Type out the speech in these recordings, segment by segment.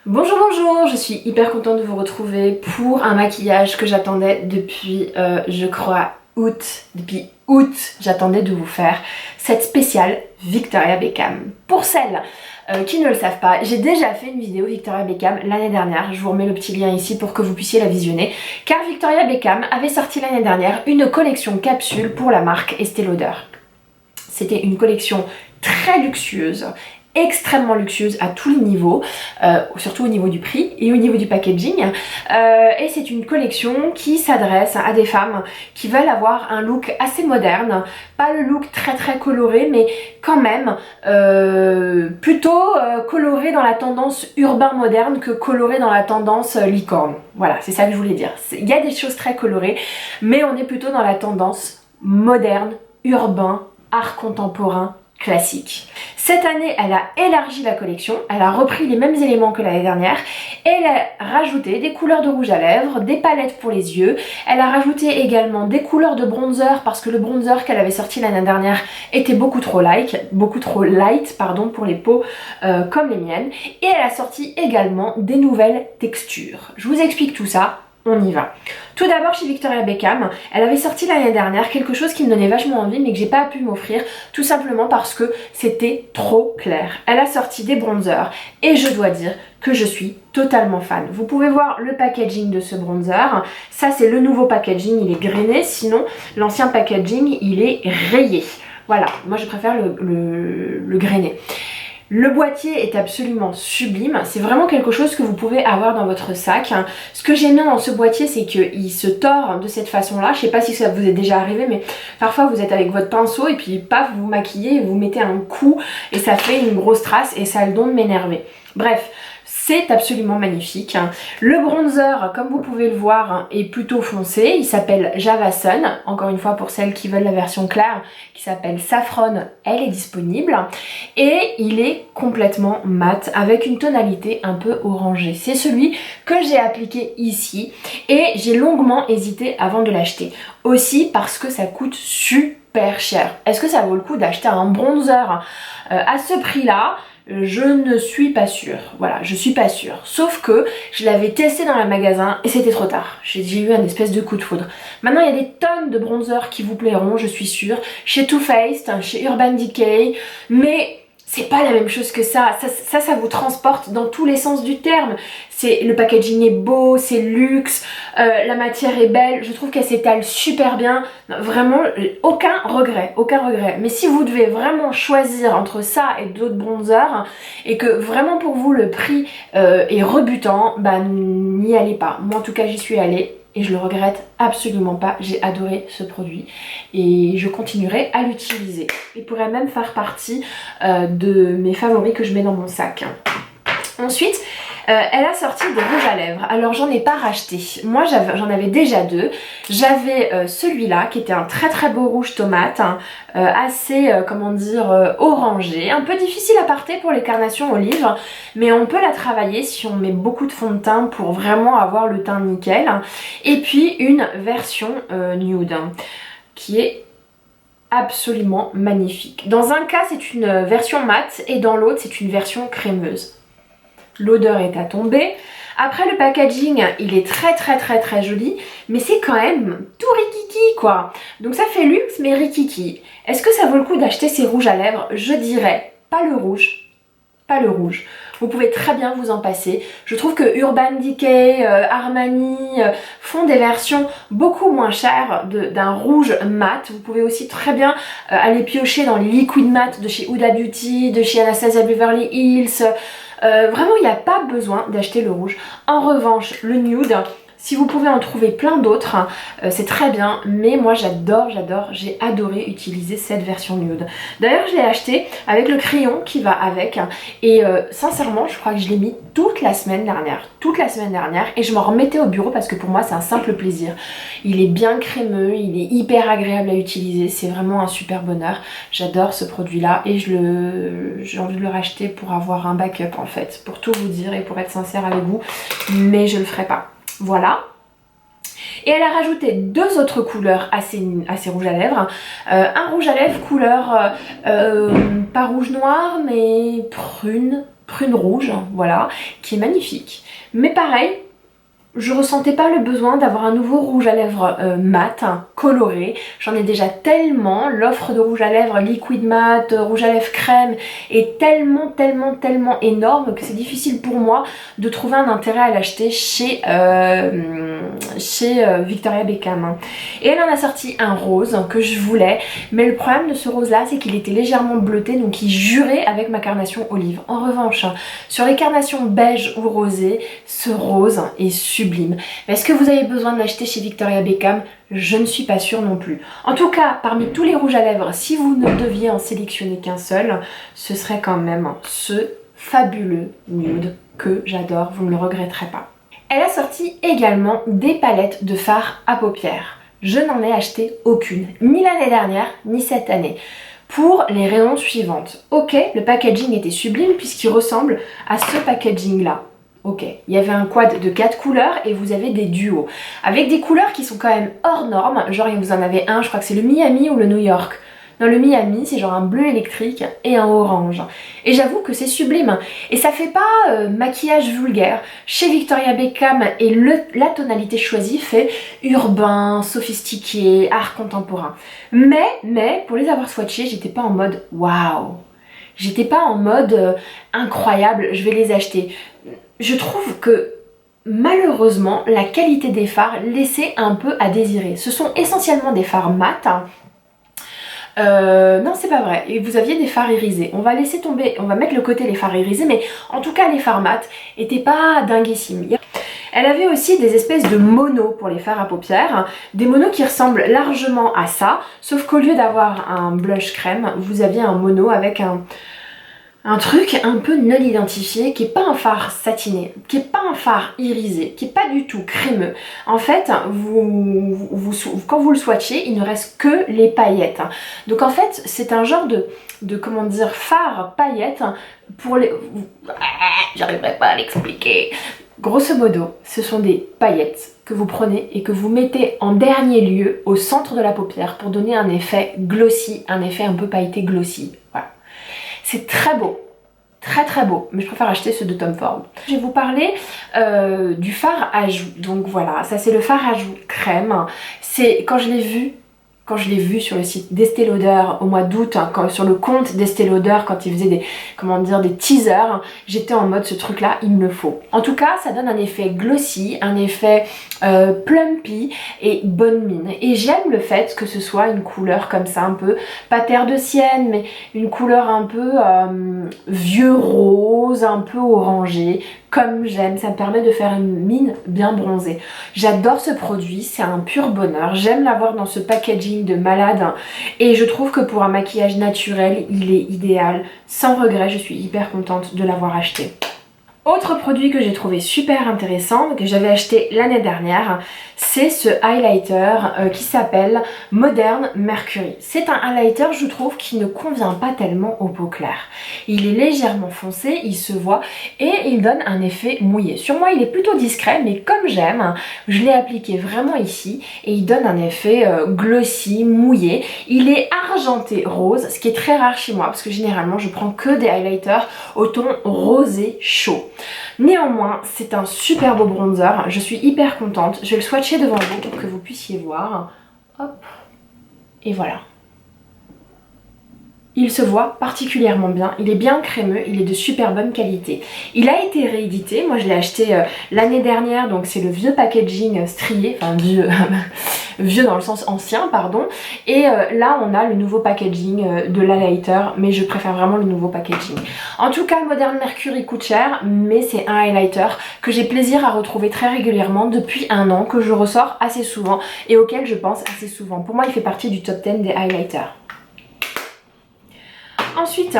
Bonjour, bonjour, je suis hyper contente de vous retrouver pour un maquillage que j'attendais depuis, je crois, août. Depuis août, j'attendais de vous faire cette spéciale Victoria Beckham. Pour celles qui ne le savent pas, j'ai déjà fait une vidéo Victoria Beckham l'année dernière. Je vous remets le petit lien ici pour que vous puissiez la visionner. Car Victoria Beckham avait sorti l'année dernière une collection capsule pour la marque Estée Lauder. C'était une collection très luxueuse, extrêmement luxueuse à tous les niveaux, surtout au niveau du prix et au niveau du packaging. Et c'est une collection qui s'adresse à des femmes qui veulent avoir un look assez moderne, pas le look très coloré, mais quand même plutôt coloré dans la tendance urbain moderne que coloré dans la tendance licorne. Voilà, c'est ça que je voulais dire. Il y a des choses très colorées, mais on est plutôt dans la tendance moderne, urbain, art contemporain, classique. Cette année, elle a élargi la collection, elle a repris les mêmes éléments que l'année dernière et elle a rajouté des couleurs de rouge à lèvres, des palettes pour les yeux, elle a rajouté également des couleurs de bronzer parce que le bronzer qu'elle avait sorti l'année dernière était beaucoup trop light pour les peaux comme les miennes, et elle a sorti également des nouvelles textures. Je vous explique tout ça. On y va. Tout d'abord, chez Victoria Beckham, elle avait sorti l'année dernière quelque chose qui me donnait vachement envie mais que j'ai pas pu m'offrir tout simplement parce que c'était trop clair. Elle a sorti des bronzers et je dois dire que je suis totalement fan. Vous pouvez voir le packaging de ce bronzer. Ça, c'est le nouveau packaging, il est grainé, sinon l'ancien packaging, il est rayé. Voilà, moi je préfère le grainé. Le boîtier est absolument sublime, c'est vraiment quelque chose que vous pouvez avoir dans votre sac. Ce que j'aime bien dans ce boîtier, c'est qu'il se tord de cette façon-là. Je sais pas si ça vous est déjà arrivé, mais parfois vous êtes avec votre pinceau et puis paf, vous maquillez et vous mettez un coup et ça fait une grosse trace et ça a le don de m'énerver. Bref, c'est absolument magnifique. Le bronzer, comme vous pouvez le voir, est plutôt foncé. Il s'appelle Java Sun. Encore une fois, pour celles qui veulent la version claire, qui s'appelle Saffron, elle est disponible. Et il est complètement mat, avec une tonalité un peu orangée. C'est celui que j'ai appliqué ici. Et j'ai longuement hésité avant de l'acheter. Aussi parce que ça coûte super cher. Est-ce que ça vaut le coup d'acheter un bronzer à ce prix-là ? Je ne suis pas sûre, voilà, je suis pas sûre. Sauf que je l'avais testé dans le magasin et c'était trop tard. J'ai eu un espèce de coup de foudre. Maintenant, il y a des tonnes de bronzers qui vous plairont, je suis sûre. Chez Too Faced, chez Urban Decay, mais c'est pas la même chose que ça. Ça vous transporte dans tous les sens du terme. Le packaging est beau, c'est luxe, la matière est belle, je trouve qu'elle s'étale super bien. Vraiment, aucun regret, aucun regret. Mais si vous devez vraiment choisir entre ça et d'autres bronzers, et que vraiment pour vous le prix est rebutant, bah n'y allez pas. Moi en tout cas j'y suis allée. Et je le regrette absolument pas, j'ai adoré ce produit et je continuerai à l'utiliser. Il pourrait même faire partie de mes favoris que je mets dans mon sac. Ensuite, elle a sorti des rouges à lèvres. Alors j'en ai pas racheté. Moi j'en avais déjà deux. J'avais celui-là qui était un très beau rouge tomate, hein, assez comment dire orangé, un peu difficile à porter pour les carnations olives, mais on peut la travailler si on met beaucoup de fond de teint pour vraiment avoir le teint nickel. Et puis une version nude qui est absolument magnifique. Dans un cas c'est une version mate et dans l'autre c'est une version crémeuse. L'odeur est à tomber. Après le packaging, il est très joli, mais c'est quand même tout rikiki quoi. Donc ça fait luxe mais rikiki. Est-ce que ça vaut le coup d'acheter ces rouges à lèvres? Je dirais pas le rouge. Pas le rouge. Vous pouvez très bien vous en passer. Je trouve que Urban Decay, Armani font des versions beaucoup moins chères d'un rouge mat. Vous pouvez aussi très bien aller piocher dans les liquid mat de chez Huda Beauty, de chez Anastasia Beverly Hills. Vraiment, il n'y a pas besoin d'acheter le rouge. En revanche, le nude, si vous pouvez en trouver plein d'autres, c'est très bien, mais moi j'adore, j'ai adoré utiliser cette version nude. D'ailleurs, je l'ai acheté avec le crayon qui va avec, et sincèrement, je crois que je l'ai mis toute la semaine dernière, et je m'en remettais au bureau parce que pour moi c'est un simple plaisir. Il est bien crémeux, il est hyper agréable à utiliser, c'est vraiment un super bonheur. J'adore ce produit-là et j'ai envie de le racheter pour avoir un backup en fait, pour tout vous dire et pour être sincère avec vous, mais je le ferai pas. Voilà. Et elle a rajouté deux autres couleurs assez rouge à lèvres. Un rouge à lèvres couleur pas rouge noir mais prune. prune rouge, voilà, qui est magnifique. Mais pareil, je ressentais pas le besoin d'avoir un nouveau rouge à lèvres mat, coloré. J'en ai déjà tellement. L'offre de rouge à lèvres liquide mat, rouge à lèvres crème est tellement énorme que c'est difficile pour moi de trouver un intérêt à l'acheter chez Victoria Beckham. Et elle en a sorti un rose que je voulais, mais le problème de ce rose là c'est qu'il était légèrement bleuté, donc il jurait avec ma carnation olive. En revanche, sur les carnations beige ou rosé, ce rose est sublime. Mais est-ce que vous avez besoin de l'acheter chez Victoria Beckham? Je ne suis pas sûre non plus. En tout cas, parmi tous les rouges à lèvres, si vous ne deviez en sélectionner qu'un seul, ce serait quand même ce fabuleux nude que j'adore, vous ne le regretterez pas. Elle a sorti également des palettes de fard à paupières. Je n'en ai acheté aucune, ni l'année dernière, ni cette année. Pour les raisons suivantes. Ok, le packaging était sublime puisqu'il ressemble à ce packaging là. Ok, il y avait un quad de 4 couleurs et vous avez des duos. Avec des couleurs qui sont quand même hors normes, genre vous en avez un, je crois que c'est le Miami ou le New York. Dans le Miami, c'est genre un bleu électrique et un orange. Et j'avoue que c'est sublime. Et ça fait pas maquillage vulgaire. Chez Victoria Beckham, et la tonalité choisie fait urbain, sophistiqué, art contemporain. Mais pour les avoir swatchés, j'étais pas en mode waouh. J'étais pas en mode incroyable, je vais les acheter. Je trouve que malheureusement, la qualité des fards laissait un peu à désirer. Ce sont essentiellement des fards mat. Non, c'est pas vrai. Et vous aviez des fards irisés. On va laisser tomber, on va mettre le côté les fards irisés, mais en tout cas, les fards mat étaient pas dinguissimes. Elle avait aussi des espèces de monos pour les fards à paupières, des monos qui ressemblent largement à ça, sauf qu'au lieu d'avoir un blush crème, vous aviez un mono avec un truc un peu non identifié, qui est pas un fard satiné, qui est pas un fard irisé, qui est pas du tout crémeux. En fait, quand vous le swatchez, il ne reste que les paillettes. Donc en fait, c'est un genre de comment dire, fard paillettes pour les... J'arriverai pas à l'expliquer. Grosso modo, ce sont des paillettes que vous prenez et que vous mettez en dernier lieu au centre de la paupière pour donner un effet glossy, un effet un peu pailleté glossy. Voilà. C'est très beau, très beau, mais je préfère acheter ceux de Tom Ford. Je vais vous parler du fard à joues. Donc voilà, ça c'est le fard à joues crème. C'est quand je l'ai vu sur le site d'Estée Lauder au mois d'août, hein, sur le compte d'Estée Lauder, quand ils faisaient des teasers, j'étais en mode ce truc là, il me le faut. En tout cas, ça donne un effet glossy, un effet plumpy et bonne mine. Et j'aime le fait que ce soit une couleur comme ça, un peu, pas terre de sienne, mais une couleur un peu vieux rose, un peu orangé, comme j'aime. Ça me permet de faire une mine bien bronzée. J'adore ce produit, c'est un pur bonheur. J'aime l'avoir dans ce packaging de malade et je trouve que pour un maquillage naturel, il est idéal. Sans regret, je suis hyper contente de l'avoir acheté. Autre produit que j'ai trouvé super intéressant, que j'avais acheté l'année dernière, c'est ce highlighter qui s'appelle Modern Mercury. C'est un highlighter, je trouve, qui ne convient pas tellement aux peaux claires. Il est légèrement foncé, il se voit et il donne un effet mouillé. Sur moi, il est plutôt discret, mais comme j'aime, je l'ai appliqué vraiment ici et il donne un effet glossy, mouillé. Il est argenté rose, ce qui est très rare chez moi parce que généralement, je prends que des highlighters au ton rosé chaud. Néanmoins, c'est un super beau bronzer, je suis hyper contente. Je vais le swatcher devant vous pour que vous puissiez voir. Hop, et voilà. Il se voit particulièrement bien, il est bien crémeux, il est de super bonne qualité. Il a été réédité, moi je l'ai acheté l'année dernière, donc c'est le vieux packaging strié, enfin vieux, vieux dans le sens ancien, pardon. Et là on a le nouveau packaging de l'highlighter, mais je préfère vraiment le nouveau packaging. En tout cas, Modern Mercury coûte cher, mais c'est un highlighter que j'ai plaisir à retrouver très régulièrement depuis un an, que je ressors assez souvent et auquel je pense assez souvent. Pour moi, il fait partie du top 10 des highlighters. Ensuite,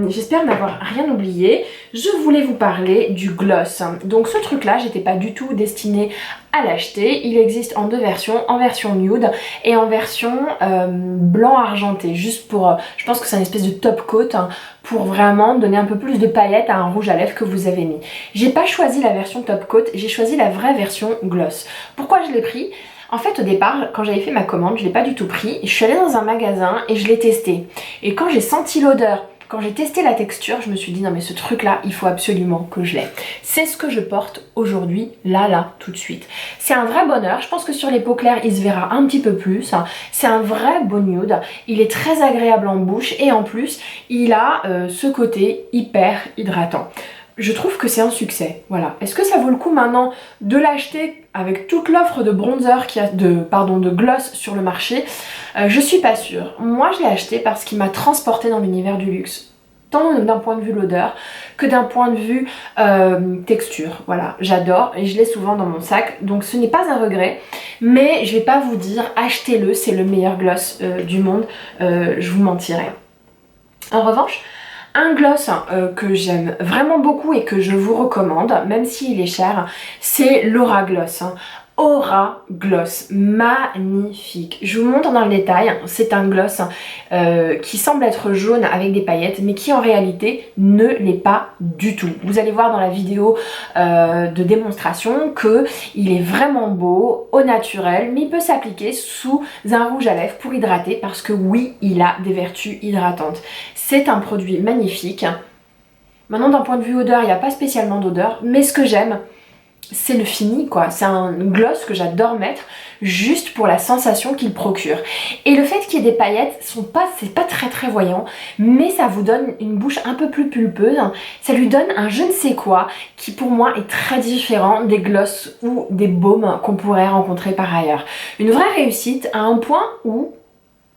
j'espère n'avoir rien oublié, je voulais vous parler du gloss. Donc ce truc là, j'étais pas du tout destinée à l'acheter. Il existe en deux versions, en version nude et en version blanc argenté. Juste pour, je pense que c'est une espèce de top coat hein, pour vraiment donner un peu plus de paillettes à un rouge à lèvres que vous avez mis. J'ai pas choisi la version top coat, j'ai choisi la vraie version gloss. Pourquoi je l'ai pris ? En fait, au départ, quand j'avais fait ma commande, je l'ai pas du tout pris. Je suis allée dans un magasin et je l'ai testé. Et quand j'ai senti l'odeur Quand j'ai testé la texture, je me suis dit non mais ce truc là, il faut absolument que je l'ai. C'est ce que je porte aujourd'hui, là, tout de suite. C'est un vrai bonheur, je pense que sur les peaux claires, il se verra un petit peu plus. C'est un vrai beau nude, il est très agréable en bouche et en plus, il a ce côté hyper hydratant. Je trouve que c'est un succès, voilà. Est-ce que ça vaut le coup maintenant de l'acheter avec toute l'offre de bronzer de gloss sur le marché? Je suis pas sûre. Moi je l'ai acheté parce qu'il m'a transporté dans l'univers du luxe. Tant d'un point de vue l'odeur que d'un point de vue texture. Voilà, j'adore et je l'ai souvent dans mon sac. Donc ce n'est pas un regret. Mais je vais pas vous dire achetez-le, c'est le meilleur gloss du monde. Je vous mentirais. En revanche, un gloss que j'aime vraiment beaucoup et que je vous recommande, même s'il est cher, c'est l'Aura Gloss. Aura Gloss, magnifique. Je vous montre dans le détail, c'est un gloss qui semble être jaune avec des paillettes, mais qui en réalité ne l'est pas du tout. Vous allez voir dans la vidéo de démonstration qu'il est vraiment beau, au naturel, mais il peut s'appliquer sous un rouge à lèvres pour hydrater, parce que oui, il a des vertus hydratantes. C'est un produit magnifique. Maintenant, d'un point de vue odeur, il n'y a pas spécialement d'odeur, mais ce que j'aime, c'est le fini quoi, c'est un gloss que j'adore mettre juste pour la sensation qu'il procure. Et le fait qu'il y ait des paillettes, c'est pas très voyant, mais ça vous donne une bouche un peu plus pulpeuse, ça lui donne un je ne sais quoi qui pour moi est très différent des gloss ou des baumes qu'on pourrait rencontrer par ailleurs. Une vraie réussite à un point où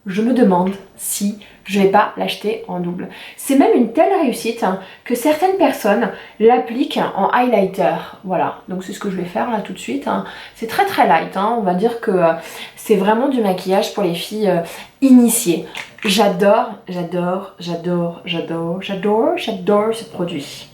je me demande si je vais pas l'acheter en double. C'est même une telle réussite que certaines personnes l'appliquent en highlighter. Voilà, donc c'est ce que je vais faire là tout de suite. C'est très light, on va dire que c'est vraiment du maquillage pour les filles initiées. J'adore ce produit.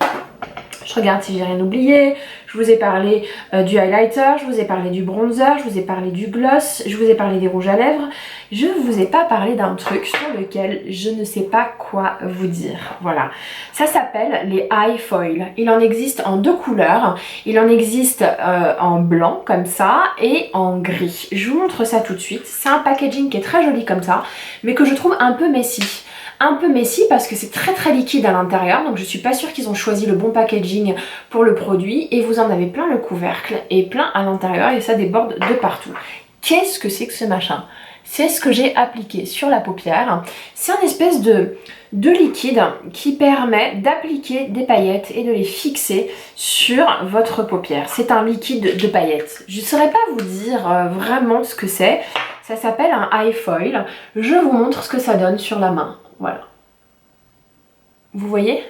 Je regarde si j'ai rien oublié. Je vous ai parlé du highlighter, je vous ai parlé du bronzer, je vous ai parlé du gloss, je vous ai parlé des rouges à lèvres. Je ne vous ai pas parlé d'un truc sur lequel je ne sais pas quoi vous dire. Voilà. Ça s'appelle les eye foil. Il en existe en deux couleurs. Il en existe en blanc comme ça et en gris. Je vous montre ça tout de suite. C'est un packaging qui est très joli comme ça, mais que je trouve un peu messy. Un peu messy parce que c'est très liquide à l'intérieur, donc je suis pas sûre qu'ils ont choisi le bon packaging pour le produit, et vous en avez plein le couvercle et plein à l'intérieur et ça déborde de partout. Qu'est-ce que c'est que ce machin? C'est ce que j'ai appliqué sur la paupière. C'est un espèce de liquide qui permet d'appliquer des paillettes et de les fixer sur votre paupière. C'est un liquide de paillettes. Je ne saurais pas vous dire vraiment ce que c'est. Ça s'appelle un eye foil. Je vous montre ce que ça donne sur la main. Voilà. Vous voyez?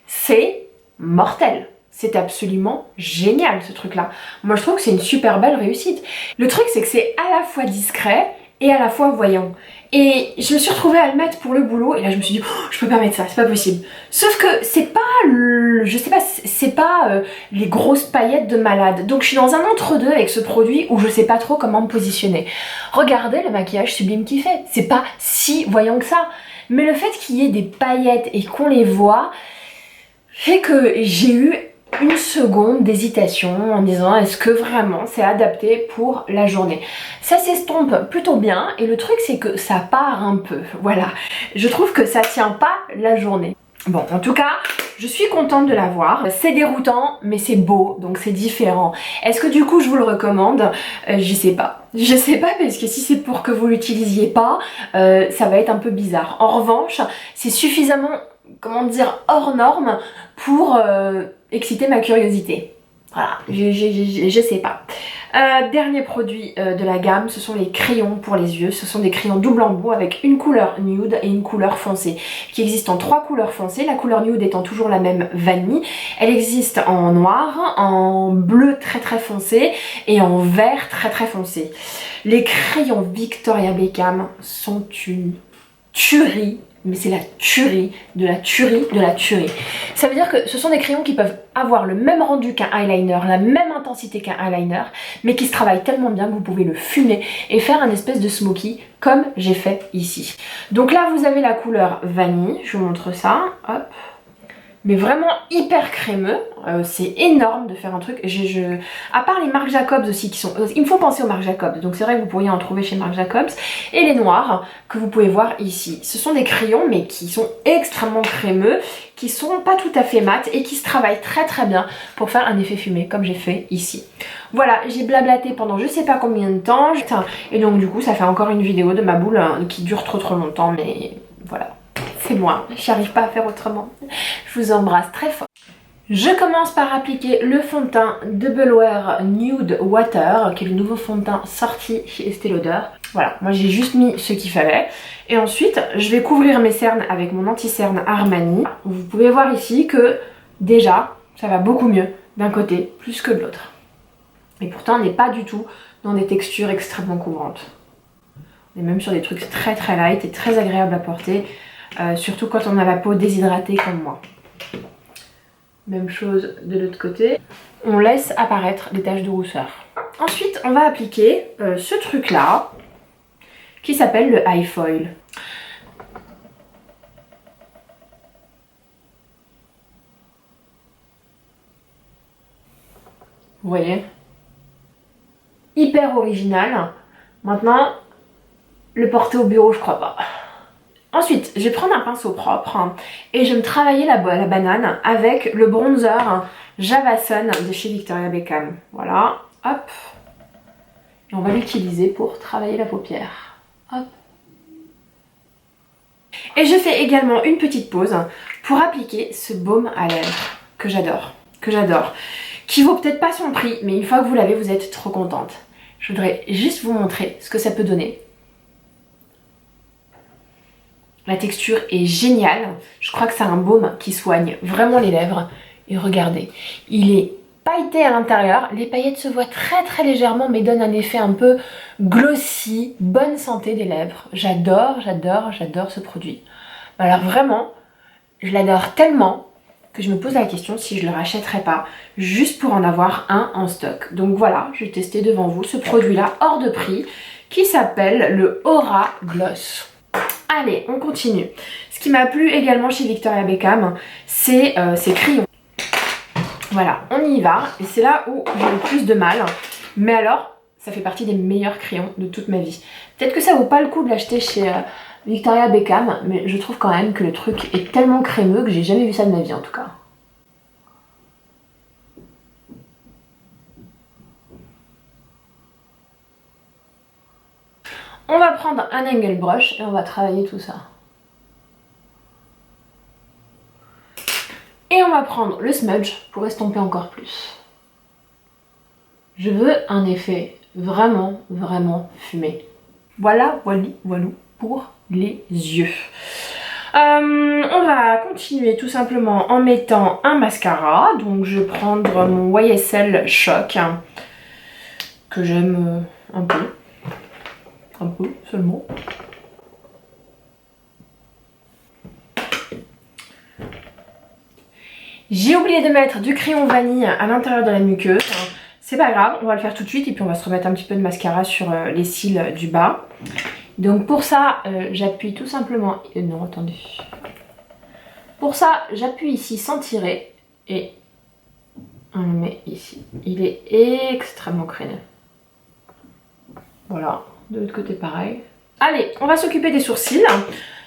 C'est mortel. C'est absolument génial ce truc-là. Moi je trouve que c'est une super belle réussite. Le truc c'est que c'est à la fois discret et à la fois voyant. Et je me suis retrouvée à le mettre pour le boulot et là je me suis dit oh, je peux pas mettre ça, c'est pas possible. Sauf que c'est pas je sais pas, c'est pas les grosses paillettes de malade. Donc je suis dans un entre-deux avec ce produit où je sais pas trop comment me positionner. Regardez le maquillage sublime qu'il fait. C'est pas si voyant que ça. Mais le fait qu'il y ait des paillettes et qu'on les voit fait que j'ai eu une seconde d'hésitation en me disant est-ce que vraiment c'est adapté pour la journée. Ça s'estompe plutôt bien et le truc c'est que ça part un peu, voilà. Je trouve que ça tient pas la journée. Bon, en tout cas, je suis contente de l'avoir. C'est déroutant, mais c'est beau, donc c'est différent. Est-ce que du coup, je vous le recommande? Je sais pas. Je sais pas, parce que si c'est pour que vous l'utilisiez pas, ça va être un peu bizarre. En revanche, c'est suffisamment, comment dire, hors norme pour exciter ma curiosité. Voilà, je sais pas. Dernier produit de la gamme, ce sont les crayons pour les yeux. Ce sont des crayons double embout avec une couleur nude et une couleur foncée, qui existent en 3 couleurs foncées, la couleur nude étant toujours la même vanille. Elle existe en noir, en bleu très foncé et en vert très foncé. Les crayons Victoria Beckham sont une tuerie. Mais c'est la tuerie de la tuerie de la tuerie. Ça veut dire que ce sont des crayons qui peuvent avoir le même rendu qu'un eyeliner, la même intensité qu'un eyeliner, mais qui se travaillent tellement bien que vous pouvez le fumer et faire un espèce de smoky comme j'ai fait ici. Donc là vous avez la couleur vanille, je vous montre ça, hop. mais vraiment hyper crémeux. C'est énorme de faire un truc. À part les Marc Jacobs aussi qui sont... il me faut penser aux Marc Jacobs, donc c'est vrai que vous pourriez en trouver chez Marc Jacobs. Et les noirs que vous pouvez voir ici. Ce sont des crayons mais qui sont extrêmement crémeux, qui sont pas tout à fait mat et qui se travaillent très très bien pour faire un effet fumé comme j'ai fait ici. Voilà, j'ai blablaté pendant je sais pas combien de temps. Et donc du coup ça fait encore une vidéo de ma boule qui dure trop longtemps, mais voilà. C'est moi, j'arrive pas à faire autrement. Je vous embrasse très fort. Je commence par appliquer le fond de teint Double Wear Nude Water, qui est le nouveau fond de teint sorti chez Estée Lauder. Voilà, moi j'ai juste mis ce qu'il fallait. Et ensuite, je vais couvrir mes cernes avec mon anti-cerne Armani. Vous pouvez voir ici que déjà, ça va beaucoup mieux d'un côté plus que de l'autre. Et pourtant, on n'est pas du tout dans des textures extrêmement couvrantes. On est même sur des trucs très light et très agréables à porter. Surtout quand on a la peau déshydratée comme moi. Même chose de l'autre côté. On laisse apparaître les taches de rousseur. Ensuite, on va appliquer ce truc là qui s'appelle le High Foil. Vous voyez? Hyper original. Maintenant, le porter au bureau, je crois pas. Ensuite, je vais prendre un pinceau propre et je vais me travailler la banane avec le bronzer Java Sun de chez Victoria Beckham. Voilà, hop. Et on va l'utiliser pour travailler la paupière. Hop. Et je fais également une petite pause pour appliquer ce baume à lèvres que j'adore. Qui vaut peut-être pas son prix, mais une fois que vous l'avez, vous êtes trop contente. Je voudrais juste vous montrer ce que ça peut donner. La texture est géniale. Je crois que c'est un baume qui soigne vraiment les lèvres. Et regardez, il est pailleté à l'intérieur. Les paillettes se voient très légèrement, mais donnent un effet un peu glossy, bonne santé des lèvres. J'adore ce produit. Alors vraiment, je l'adore tellement que je me pose la question si je le rachèterais pas, juste pour en avoir un en stock. Donc voilà, je vais tester devant vous ce produit-là hors de prix, qui s'appelle le Aura Gloss. Allez, on continue. Ce qui m'a plu également chez Victoria Beckham, c'est ces crayons. Voilà, on y va. Et c'est là où j'ai le plus de mal. Mais alors, ça fait partie des meilleurs crayons de toute ma vie. Peut-être que ça vaut pas le coup de l'acheter chez Victoria Beckham, mais je trouve quand même que le truc est tellement crémeux que j'ai jamais vu ça de ma vie en tout cas. On va prendre un angle brush et on va travailler tout ça. Et on va prendre le smudge pour estomper encore plus. Je veux un effet vraiment fumé. Voilà pour les yeux. On va continuer tout simplement en mettant un mascara. Donc je vais prendre mon YSL Shock que j'aime un peu seulement. J'ai oublié de mettre du crayon vanille à l'intérieur de la muqueuse. C'est pas grave, on va le faire tout de suite et puis on va se remettre un petit peu de mascara sur les cils du bas. Donc pour ça, j'appuie tout simplement... non, attendez. Pour ça, j'appuie ici sans tirer et on le met ici. Il est extrêmement créneux. Voilà, de l'autre côté pareil. Allez, on va s'occuper des sourcils.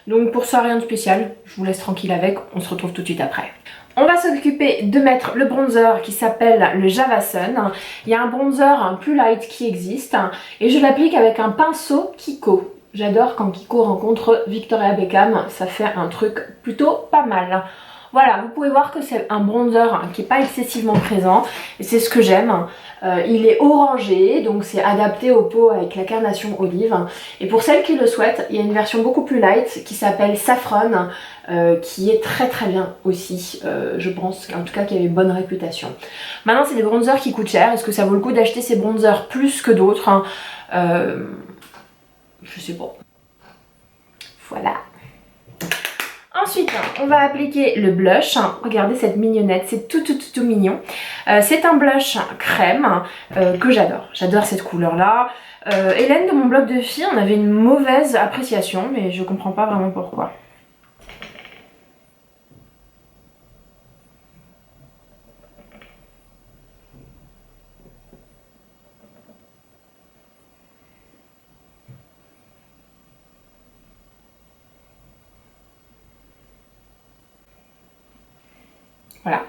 Donc pour ça, rien de spécial. Je vous laisse tranquille avec, on se retrouve tout de suite après. On va s'occuper de mettre le bronzer qui s'appelle le Java Sun. Il y a un bronzer plus light qui existe et je l'applique avec un pinceau Kiko. J'adore quand Kiko rencontre Victoria Beckham, ça fait un truc plutôt pas mal. Voilà, vous pouvez voir que c'est un bronzer qui n'est pas excessivement présent et c'est ce que j'aime. Il est orangé, donc c'est adapté aux peaux avec la carnation olive. Et pour celles qui le souhaitent, il y a une version beaucoup plus light qui s'appelle Saffron, qui est très bien aussi. Je pense en tout cas qu'il y a une bonne réputation. Maintenant, c'est des bronzers qui coûtent cher. Est-ce que ça vaut le coup d'acheter ces bronzers plus que d'autres? Je sais pas. Voilà. Ensuite, on va appliquer le blush. Regardez cette mignonnette, c'est tout mignon. C'est un blush crème que j'adore. J'adore cette couleur-là. Hélène de mon blog de filles, on avait une mauvaise appréciation, mais je comprends pas vraiment pourquoi. Voilà.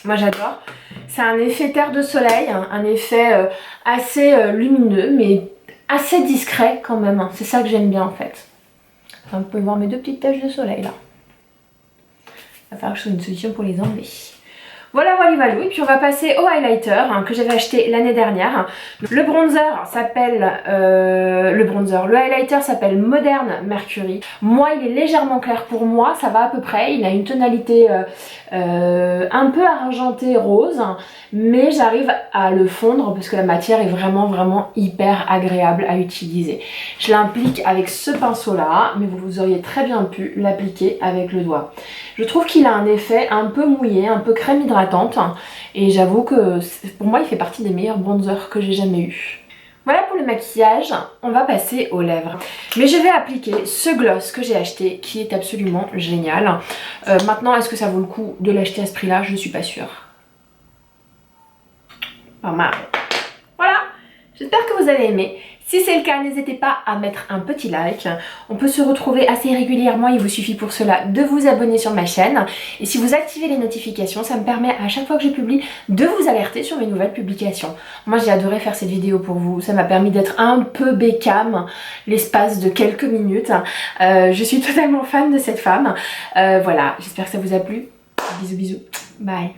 Moi j'adore. C'est un effet terre de soleil, hein, un effet assez lumineux mais assez discret quand même. Hein. C'est ça que j'aime bien en fait. Enfin, vous pouvez voir mes 2 petites taches de soleil là. Il va falloir que je trouve une solution pour les enlever. Voilà, voilà. Et puis on va passer au highlighter hein, que j'avais acheté l'année dernière. Le bronzer s'appelle le highlighter s'appelle Modern Mercury. Moi, il est légèrement clair pour moi, ça va à peu près. Il a une tonalité un peu argentée rose, mais j'arrive à le fondre parce que la matière est vraiment hyper agréable à utiliser. Je l'applique avec ce pinceau là, mais vous auriez très bien pu l'appliquer avec le doigt. Je trouve qu'il a un effet un peu mouillé, un peu crème hydratante, et j'avoue que pour moi il fait partie des meilleurs bronzers que j'ai jamais eu. Voilà pour le maquillage, on va passer aux lèvres. Mais je vais appliquer ce gloss que j'ai acheté qui est absolument génial. Maintenant, est-ce que ça vaut le coup de l'acheter à ce prix-là? Je suis pas sûre. Pas mal. Voilà, j'espère que vous avez aimé. Si c'est le cas, n'hésitez pas à mettre un petit like. On peut se retrouver assez régulièrement, il vous suffit pour cela de vous abonner sur ma chaîne. Et si vous activez les notifications, ça me permet à chaque fois que je publie de vous alerter sur mes nouvelles publications. Moi j'ai adoré faire cette vidéo pour vous, ça m'a permis d'être un peu bécame l'espace de quelques minutes. Je suis totalement fan de cette femme. Voilà, j'espère que ça vous a plu. Bisous bisous, bye.